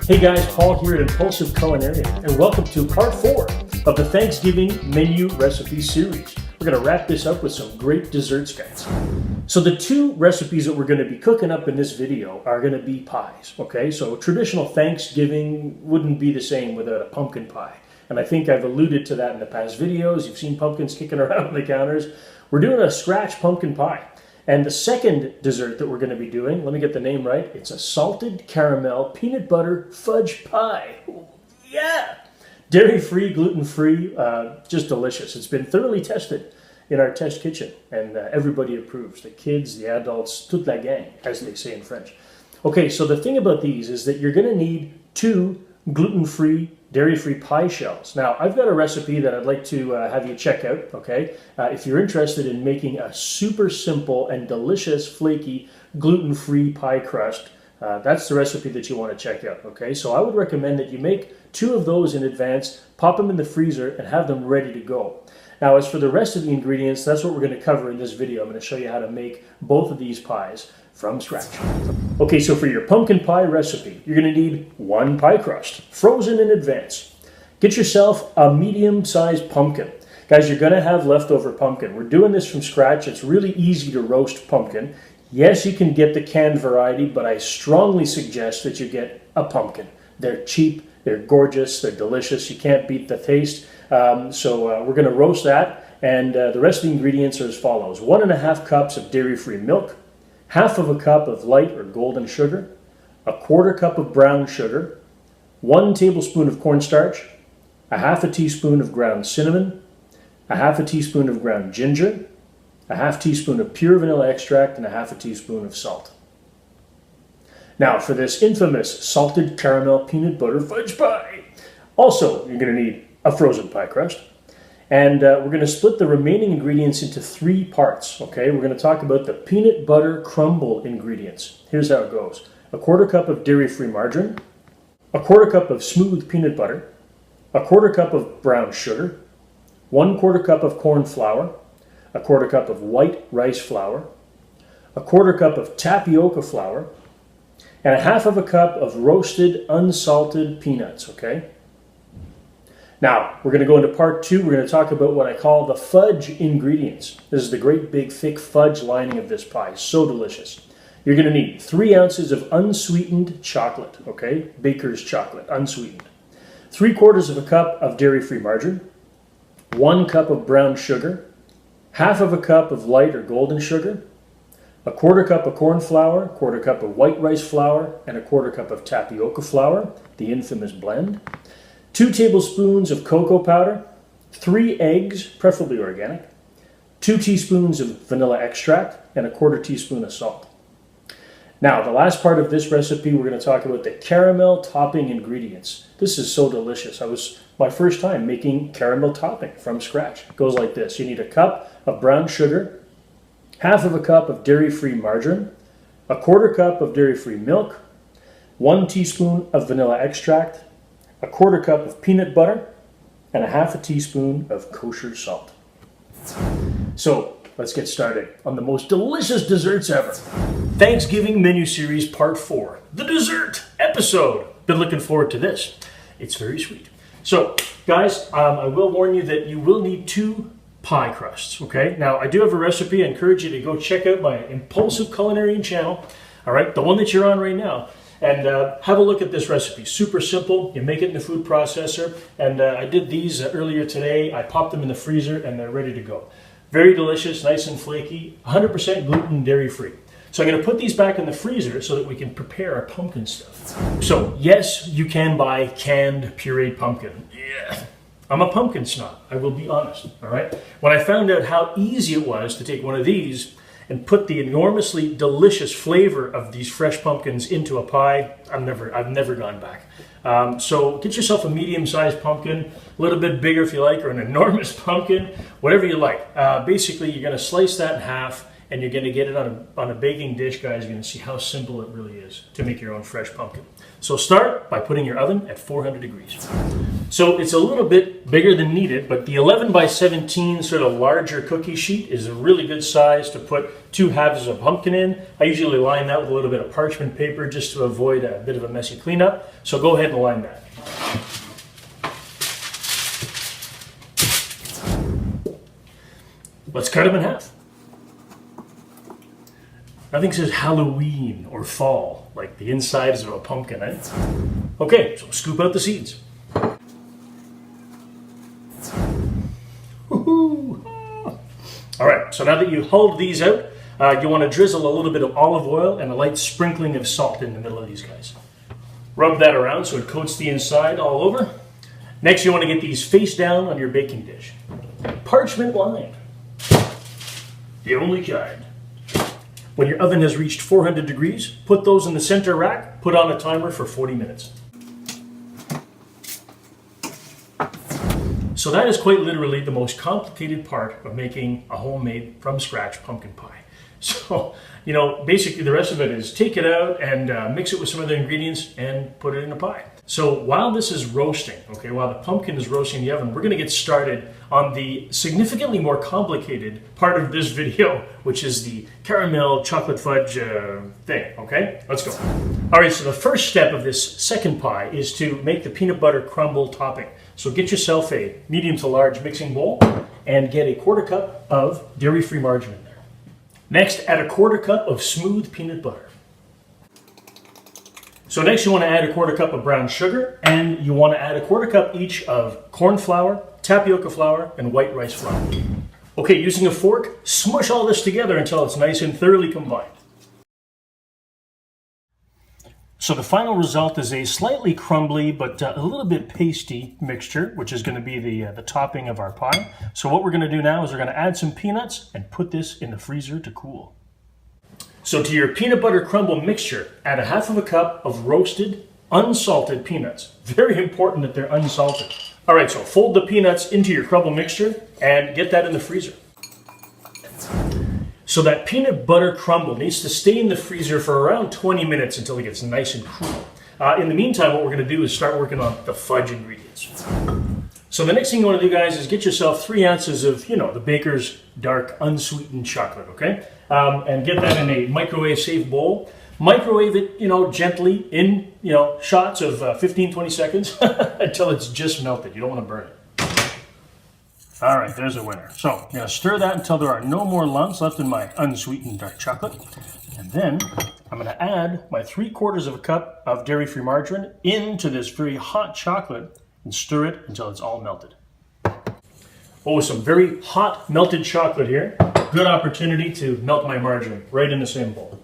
Hey guys, Paul here at Impulsive Culinarian, and welcome to part 4 of the Thanksgiving menu recipe series. We're going to wrap this up with some great desserts, guys. So the two recipes that we're going to be cooking up in this video are going to be pies, okay? So traditional Thanksgiving wouldn't be the same without a pumpkin pie. And I think I've alluded to that in the past videos. You've seen pumpkins kicking around on the counters. We're doing a scratch pumpkin pie. And the second dessert that we're going to be doing, let me get the name right, it's a salted caramel peanut butter fudge pie. Yeah! Dairy-free, gluten-free, just delicious. It's been thoroughly tested in our test kitchen, and everybody approves. The kids, the adults, toute la gang, as they say in French. Okay, so the thing about these is that you're going to need 2 gluten-free, dairy-free pie shells. Now, I've got a recipe that I'd like to have you check out, okay? If you're interested in making a super simple and delicious, flaky, gluten-free pie crust, that's the recipe that you want to check out, okay? So I would recommend that you make 2 of those in advance, pop them in the freezer, and have them ready to go. Now, as for the rest of the ingredients, that's what we're going to cover in this video. I'm going to show you how to make both of these pies from scratch. Okay, so for your pumpkin pie recipe, you're going to need 1 pie crust, frozen in advance. Get yourself a medium-sized pumpkin. Guys, you're going to have leftover pumpkin. We're doing this from scratch. It's really easy to roast pumpkin. Yes, you can get the canned variety, but I strongly suggest that you get a pumpkin. They're cheap, they're gorgeous, they're delicious. You can't beat the taste. So we're going to roast that, and the rest of the ingredients are as follows. 1.5 cups of dairy-free milk, 1/2 cup of light or golden sugar, 1/4 cup of brown sugar, 1 tablespoon of cornstarch, 1/2 teaspoon of ground cinnamon, 1/2 teaspoon of ground ginger, 1/2 teaspoon of pure vanilla extract, and 1/2 teaspoon of salt. Now for this infamous salted caramel peanut butter fudge pie. Also, you're going to need a frozen pie crust. And we're going to split the remaining ingredients into 3 parts, okay? We're going to talk about the peanut butter crumble ingredients. Here's how it goes. 1/4 cup of dairy-free margarine, 1/4 cup of smooth peanut butter, 1/4 cup of brown sugar, 1/4 cup of corn flour, 1/4 cup of white rice flour, 1/4 cup of tapioca flour, and 1/2 cup of roasted unsalted peanuts, okay? Now, we're going to go into part 2. We're going to talk about what I call the fudge ingredients. This is the great big thick fudge lining of this pie. So delicious. You're going to need 3 ounces of unsweetened chocolate, okay? Baker's chocolate, unsweetened. 3/4 cup of dairy-free margarine, 1 cup of brown sugar, 1/2 cup of light or golden sugar, 1/4 cup of corn flour, 1/4 cup of white rice flour, and 1/4 cup of tapioca flour, the infamous blend. 2 tablespoons of cocoa powder, 3 eggs, preferably organic, 2 teaspoons of vanilla extract, and 1/4 teaspoon of salt. Now, the last part of this recipe, we're going to talk about the caramel topping ingredients. This is so delicious. It was my first time making caramel topping from scratch. It goes like this. You need 1 cup of brown sugar, 1/2 cup of dairy-free margarine, 1/4 cup of dairy-free milk, 1 teaspoon of vanilla extract, 1/4 cup of peanut butter, and 1/2 teaspoon of kosher salt. So let's get started on the most delicious desserts ever. Thanksgiving menu series part 4, the dessert episode. Been looking forward to this. It's very sweet. So guys, I will warn you that you will need 2 pie crusts, okay? Now I do have a recipe. I encourage you to go check out my Impulsive Culinarian channel, all right? The one that you're on right now. And have a look at this recipe. Super simple. You make it in the food processor. And I did these earlier today. I popped them in the freezer and they're ready to go. Very delicious, nice and flaky, 100% gluten, dairy-free. So I'm going to put these back in the freezer so that we can prepare our pumpkin stuff. So yes, you can buy canned pureed pumpkin. Yeah. I'm a pumpkin snob, I will be honest, all right? When I found out how easy it was to take one of these and put the enormously delicious flavor of these fresh pumpkins into a pie, I've never gone back. So get yourself a medium-sized pumpkin, a little bit bigger if you like, or an enormous pumpkin, whatever you like. Basically, you're going to slice that in half, and you're going to get it on a baking dish, guys. You're going to see how simple it really is to make your own fresh pumpkin. So start by putting your oven at 400 degrees. So it's a little bit bigger than needed, but the 11 by 17 sort of larger cookie sheet is a really good size to put 2 halves of pumpkin in. I usually line that with a little bit of parchment paper just to avoid a bit of a messy cleanup. So go ahead and line that. Let's cut them in half. Nothing says Halloween or fall like the insides of a pumpkin, eh? Okay, so scoop out the seeds. Woohoo! All right, so now that you've hulled these out, you want to drizzle a little bit of olive oil and a light sprinkling of salt in the middle of these guys. Rub that around so it coats the inside all over. Next, you want to get these face down on your baking dish. Parchment lined. The only kind. When your oven has reached 400 degrees, put those in the center rack, put on a timer for 40 minutes. So that is quite literally the most complicated part of making a homemade from scratch pumpkin pie. So, basically the rest of it is take it out and mix it with some other ingredients and put it in a pie. So while this is roasting, while the pumpkin is roasting in the oven, we're going to get started on the significantly more complicated part of this video, which is the caramel chocolate fudge thing, okay? Let's go. All right, so the first step of this second pie is to make the peanut butter crumble topping. So get yourself a medium to large mixing bowl and get a 1/4 cup of dairy-free margarine in there. Next, add a 1/4 cup of smooth peanut butter. So next you want to add a 1/4 cup of brown sugar, and you want to add a 1/4 cup each of corn flour, tapioca flour, and white rice flour. Okay, using a fork, smush all this together until it's nice and thoroughly combined. So the final result is a slightly crumbly but a little bit pasty mixture, which is going to be the topping of our pie. So what we're going to do now is we're going to add some peanuts and put this in the freezer to cool. So to your peanut butter crumble mixture, add a 1/2 cup of roasted, unsalted peanuts. Very important that they're unsalted. All right, so fold the peanuts into your crumble mixture and get that in the freezer. So that peanut butter crumble needs to stay in the freezer for around 20 minutes until it gets nice and cool. In the meantime, what we're going to do is start working on the fudge ingredients. So the next thing you want to do, guys, is get yourself 3 ounces of, the baker's dark, unsweetened chocolate, okay? And get that in a microwave-safe bowl. Microwave it, gently in, shots of 15-20 seconds until it's just melted. You don't want to burn it. All right, there's a winner. So I'm going to stir that until there are no more lumps left in my unsweetened dark chocolate. And then I'm going to add my 3/4 cup of dairy-free margarine into this very hot chocolate and stir it until it's all melted. Oh, some very hot melted chocolate here. Good opportunity to melt my margarine right in the same bowl.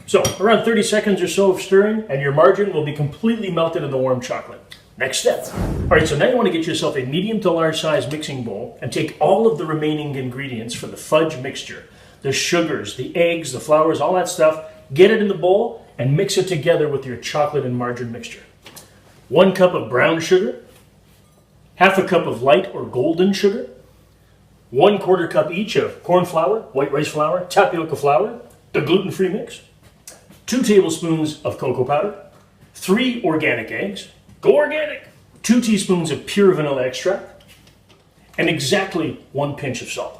So around 30 seconds or so of stirring and your margarine will be completely melted in the warm chocolate. Next step. All right, so now you want to get yourself a medium to large size mixing bowl and take all of the remaining ingredients for the fudge mixture, the sugars, the eggs, the flours, all that stuff, get it in the bowl and mix it together with your chocolate and margarine mixture. 1 cup of brown sugar, 1/2 cup of light or golden sugar, 1/4 cup each of corn flour, white rice flour, tapioca flour, the gluten-free mix, 2 tablespoons of cocoa powder, 3 organic eggs, go organic, 2 teaspoons of pure vanilla extract, and exactly 1 pinch of salt.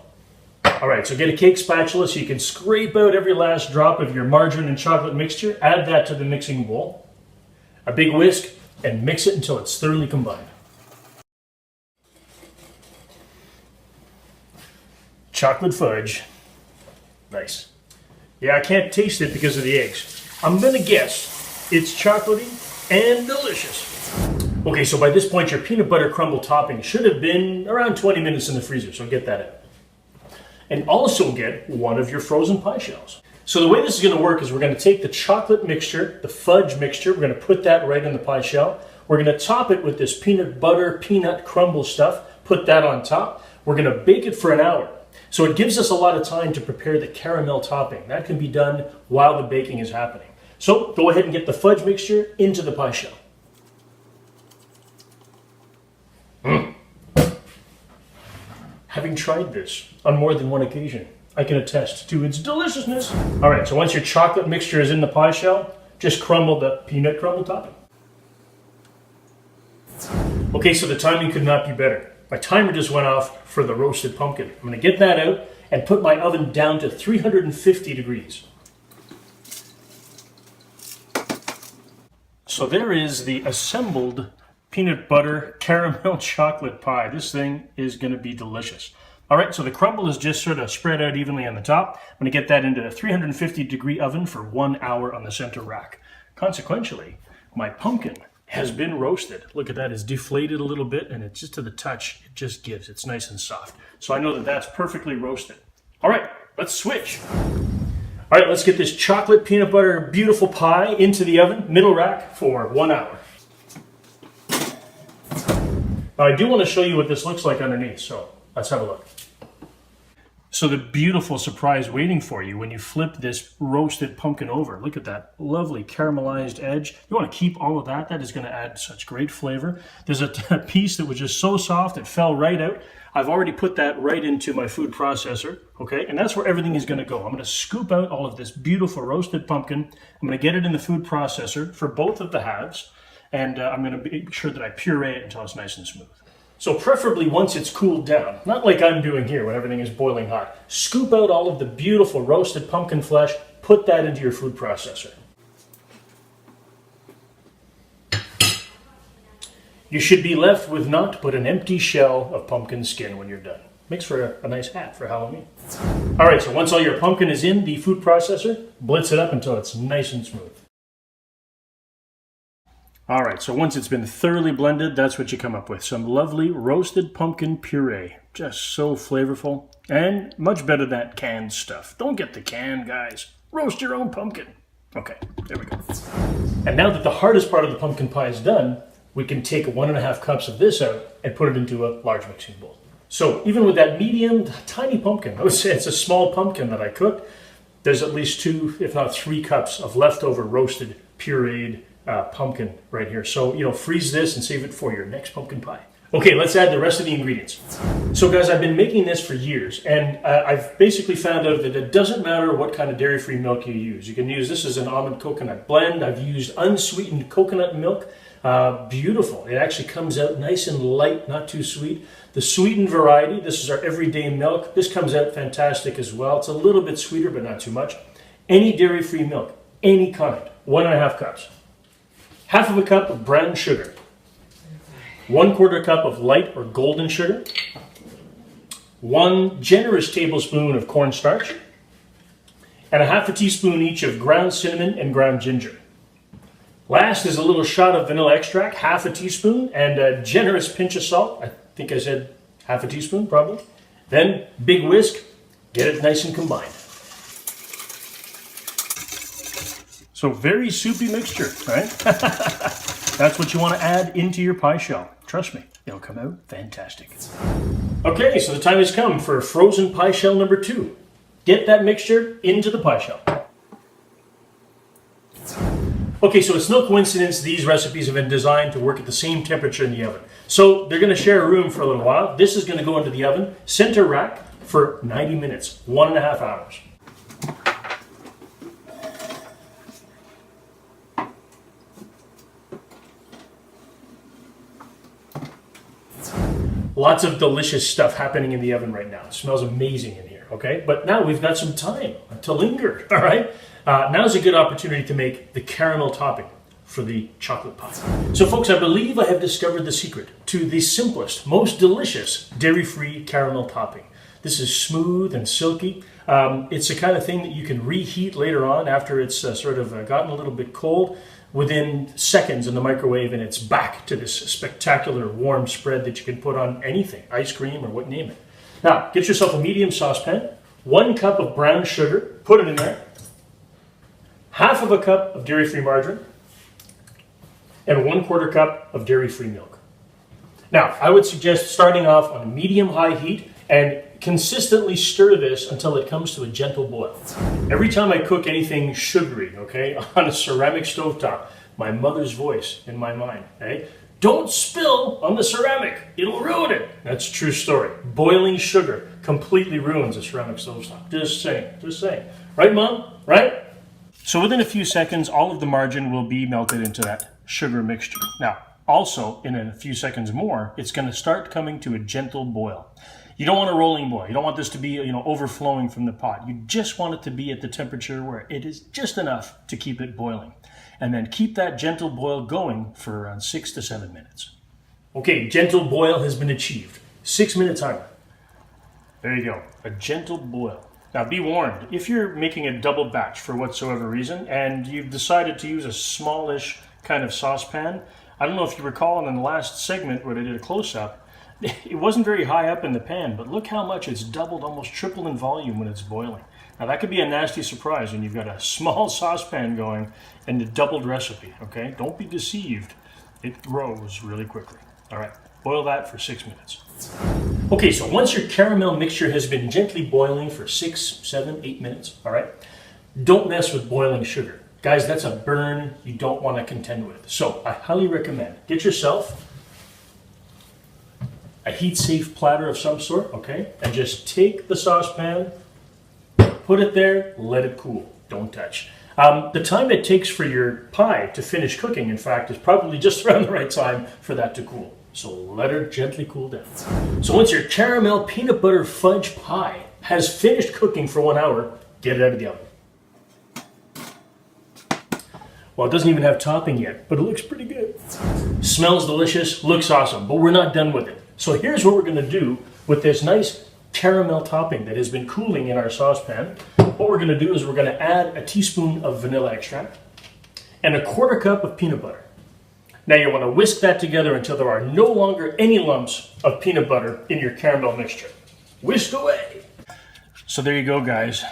All right, so get a cake spatula so you can scrape out every last drop of your margarine and chocolate mixture, add that to the mixing bowl, a big whisk, and mix it until it's thoroughly combined. Chocolate fudge. Nice. Yeah, I can't taste it because of the eggs. I'm gonna guess it's chocolatey and delicious. Okay, so by this point, your peanut butter crumble topping should have been around 20 minutes in the freezer, so get that out. And also get 1 of your frozen pie shells. So the way this is gonna work is we're gonna take the chocolate mixture, the fudge mixture, we're gonna put that right in the pie shell. We're gonna top it with this peanut butter, peanut crumble stuff, put that on top. We're gonna bake it for an hour. So it gives us a lot of time to prepare the caramel topping. That can be done while the baking is happening. So go ahead and get the fudge mixture into the pie shell. Having tried this on more than one occasion, I can attest to its deliciousness. All right, so once your chocolate mixture is in the pie shell, just crumble the peanut crumble topping. Okay, so the timing could not be better. My timer just went off for the roasted pumpkin. I'm going to get that out and put my oven down to 350 degrees. So there is the assembled peanut butter caramel chocolate pie. This thing is going to be delicious. All right, so the crumble is just sort of spread out evenly on the top. I'm going to get that into a 350 degree oven for 1 hour on the center rack. Consequentially, my pumpkin has been roasted. Look at that, it's deflated a little bit, and it's just to the touch, it just gives. It's nice and soft. So I know that that's perfectly roasted. All right, let's switch. All right, let's get this chocolate peanut butter beautiful pie into the oven, middle rack, for 1 hour. Now I do want to show you what this looks like underneath, so let's have a look. So the beautiful surprise waiting for you when you flip this roasted pumpkin over. Look at that lovely caramelized edge. You want to keep all of that. That is going to add such great flavor. There's a piece that was just so soft it fell right out. I've already put that right into my food processor, okay? And that's where everything is going to go. I'm going to scoop out all of this beautiful roasted pumpkin. I'm going to get it in the food processor for both of the halves. And I'm going to make sure that I puree it until it's nice and smooth. So preferably once it's cooled down, not like I'm doing here when everything is boiling hot. Scoop out all of the beautiful roasted pumpkin flesh, put that into your food processor. You should be left with naught but an empty shell of pumpkin skin when you're done. Makes for a nice hat for Halloween. All right, so once all your pumpkin is in the food processor, blitz it up until it's nice and smooth. All right, so once it's been thoroughly blended, that's what you come up with. Some lovely roasted pumpkin puree. Just so flavorful and much better than that canned stuff. Don't get the can, guys. Roast your own pumpkin. Okay, there we go. And now that the hardest part of the pumpkin pie is done, we can take 1.5 cups of this out and put it into a large mixing bowl. So even with that medium, tiny pumpkin, I would say it's a small pumpkin that I cooked, there's at least 2, if not 3 cups of leftover roasted, pureed pumpkin right here. So, freeze this and save it for your next pumpkin pie. Okay, let's add the rest of the ingredients. So guys, I've been making this for years, and I've basically found out that it doesn't matter what kind of dairy-free milk you use. You can use, this as an almond coconut blend. I've used unsweetened coconut milk. Beautiful. It actually comes out nice and light, not too sweet. The sweetened variety, this is our everyday milk. This comes out fantastic as well. It's a little bit sweeter, but not too much. Any dairy-free milk, any kind, 1.5 cups. 1/2 cup of brown sugar. 1/4 cup of light or golden sugar. 1 generous tablespoon of cornstarch. And 1/2 teaspoon each of ground cinnamon and ground ginger. Last is a little shot of vanilla extract, 1/2 teaspoon, and a generous pinch of salt. I think I said 1/2 teaspoon, probably. Then, big whisk, get it nice and combined. So very soupy mixture, right? That's what you want to add into your pie shell. Trust me, it'll come out fantastic. Okay, so the time has come for frozen pie shell number 2. Get that mixture into the pie shell. Okay, so it's no coincidence these recipes have been designed to work at the same temperature in the oven. So they're going to share a room for a little while. This is going to go into the oven, center rack, for 90 minutes, 1.5 hours. Lots of delicious stuff happening in the oven right now. It smells amazing in here, okay? But now we've got some time to linger, all right? Now's a good opportunity to make the caramel topping for the chocolate pie. So folks, I believe I have discovered the secret to the simplest, most delicious dairy-free caramel topping. This is smooth and silky. It's the kind of thing that you can reheat later on after it's sort of gotten a little bit cold. Within seconds in the microwave, and it's back to this spectacular warm spread that you can put on anything, ice cream or what, name it. Now, get yourself a medium saucepan, 1 cup of brown sugar, put it in there, 1/2 cup of dairy-free margarine, and 1/4 cup of dairy-free milk. Now, I would suggest starting off on medium-high heat and consistently stir this until it comes to a gentle boil. Every time I cook anything sugary, okay, on a ceramic stovetop, my mother's voice in my mind, okay? Don't spill on the ceramic, it'll ruin it. That's a true story. Boiling sugar completely ruins a ceramic stovetop. Just saying, just saying. Right, Mom? Right? So within a few seconds, all of the margarine will be melted into that sugar mixture. Now, also, in a few seconds more, it's going to start coming to a gentle boil. You don't want a rolling boil. You don't want this to be, overflowing from the pot. You just want it to be at the temperature where it is just enough to keep it boiling. And then keep that gentle boil going for around 6 to 7 minutes. Okay, gentle boil has been achieved. 6-minute timer. There you go, a gentle boil. Now be warned, if you're making a double batch for whatsoever reason, and you've decided to use a smallish kind of saucepan, I don't know if you recall in the last segment where I did a close-up, it wasn't very high up in the pan, but look how much it's doubled, almost tripled in volume when it's boiling. Now that could be a nasty surprise when you've got a small saucepan going and a doubled recipe, okay? Don't be deceived. It grows really quickly. All right, boil that for 6 minutes. Okay, so once your caramel mixture has been gently boiling for 6, 7, 8 minutes, all right, don't mess with boiling sugar. Guys, that's a burn you don't want to contend with. So I highly recommend, get yourself a heat-safe platter of some sort, okay, and just take the saucepan, put it there, let it cool, don't touch. The time it takes for your pie to finish cooking, in fact, is probably just around the right time for that to cool. So let her gently cool down. So once your caramel peanut butter fudge pie has finished cooking for 1 hour, get it out of the oven. Well, it doesn't even have topping yet, but it looks pretty good. Smells delicious, looks awesome, but we're not done with it. So here's what we're going to do with this nice caramel topping that has been cooling in our saucepan. What we're going to do is we're going to add a teaspoon of vanilla extract and a 1/4 cup of peanut butter. Now you want to whisk that together until there are no longer any lumps of peanut butter in your caramel mixture. Whisk away! So there you go, guys.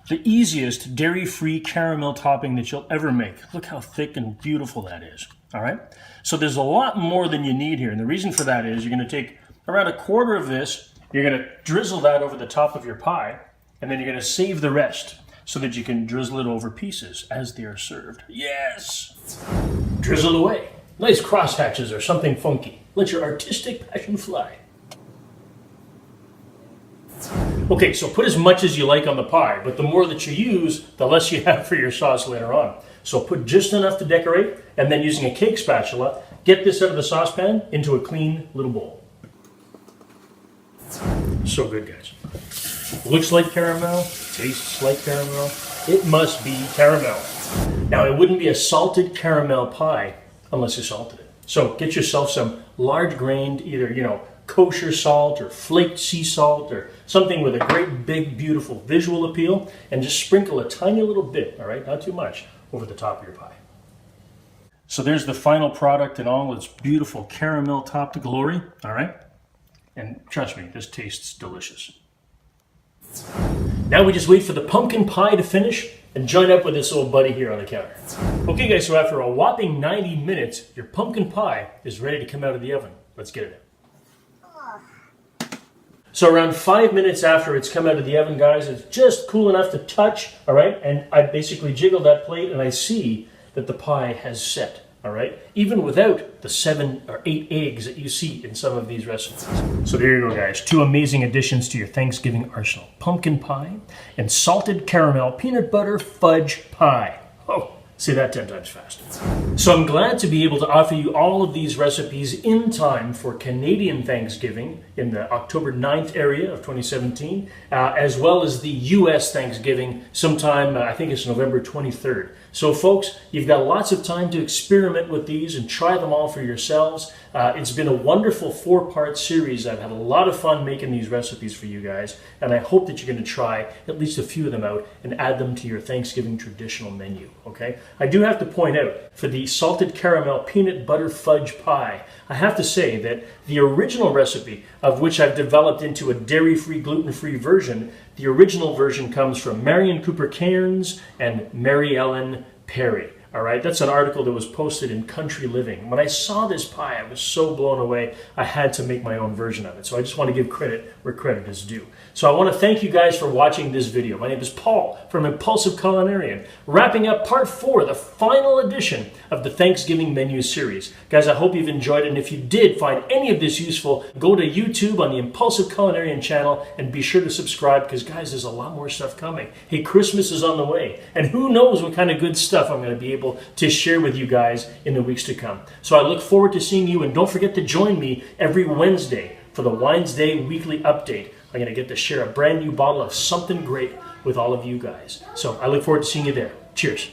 The easiest dairy-free caramel topping that you'll ever make. Look how thick and beautiful that is. All right? So there's a lot more than you need here. And the reason for that is you're going to take around 1/4 of this, you're going to drizzle that over the top of your pie, and then you're going to save the rest so that you can drizzle it over pieces as they are served. Yes! Drizzle away. Nice crosshatches or something funky. Let your artistic passion fly. Okay, so put as much as you like on the pie, but the more that you use, the less you have for your sauce later on. So put just enough to decorate, and then using a cake spatula, get this out of the saucepan into a clean little bowl. So good, guys. Looks like caramel, tastes like caramel. It must be caramel. Now, it wouldn't be a salted caramel pie unless you salted it. So get yourself some large-grained, either, kosher salt or flaked sea salt or something with a great, big, beautiful visual appeal, and just sprinkle a tiny little bit, all right, not too much, over the top of your pie. So there's the final product in all its beautiful caramel topped glory, all right? And trust me, this tastes delicious. Now we just wait for the pumpkin pie to finish and join up with this old buddy here on the counter. Okay guys, so after a whopping 90 minutes, your pumpkin pie is ready to come out of the oven. Let's get it out. So around 5 minutes after it's come out of the oven, guys, it's just cool enough to touch, all right? And I basically jiggle that plate and I see that the pie has set, all right? Even without the 7 or 8 eggs that you see in some of these recipes. So there you go, guys. 2 amazing additions to your Thanksgiving arsenal. Pumpkin pie and salted caramel peanut butter fudge pie. Oh, say that 10 times fast. So I'm glad to be able to offer you all of these recipes in time for Canadian Thanksgiving in the October 9th area of 2017, as well as the US Thanksgiving sometime, I think it's November 23rd. So folks, you've got lots of time to experiment with these and try them all for yourselves. It's been a wonderful 4-part series. I've had a lot of fun making these recipes for you guys, and I hope that you're going to try at least a few of them out and add them to your Thanksgiving traditional menu, okay? I do have to point out, for the salted caramel peanut butter fudge pie, I have to say that the original recipe, of which I've developed into a dairy-free, gluten-free version, the original version comes from Marion Cooper Cairns and Mary Ellen Perry. All right, that's an article that was posted in Country Living. When I saw this pie, I was so blown away, I had to make my own version of it. So I just want to give credit where credit is due. So I want to thank you guys for watching this video. My name is Paul from Impulsive Culinarian, wrapping up part 4, the final edition of the Thanksgiving menu series. Guys, I hope you've enjoyed it, and if you did find any of this useful, go to YouTube on the Impulsive Culinarian channel and be sure to subscribe, because guys, there's a lot more stuff coming. Hey, Christmas is on the way, and who knows what kind of good stuff I'm going to be able to share with you guys in the weeks to come. So I look forward to seeing you, and don't forget to join me every Wednesday for the Wines Day weekly update. I'm going to get to share a brand new bottle of something great with all of you guys. So I look forward to seeing you there. Cheers.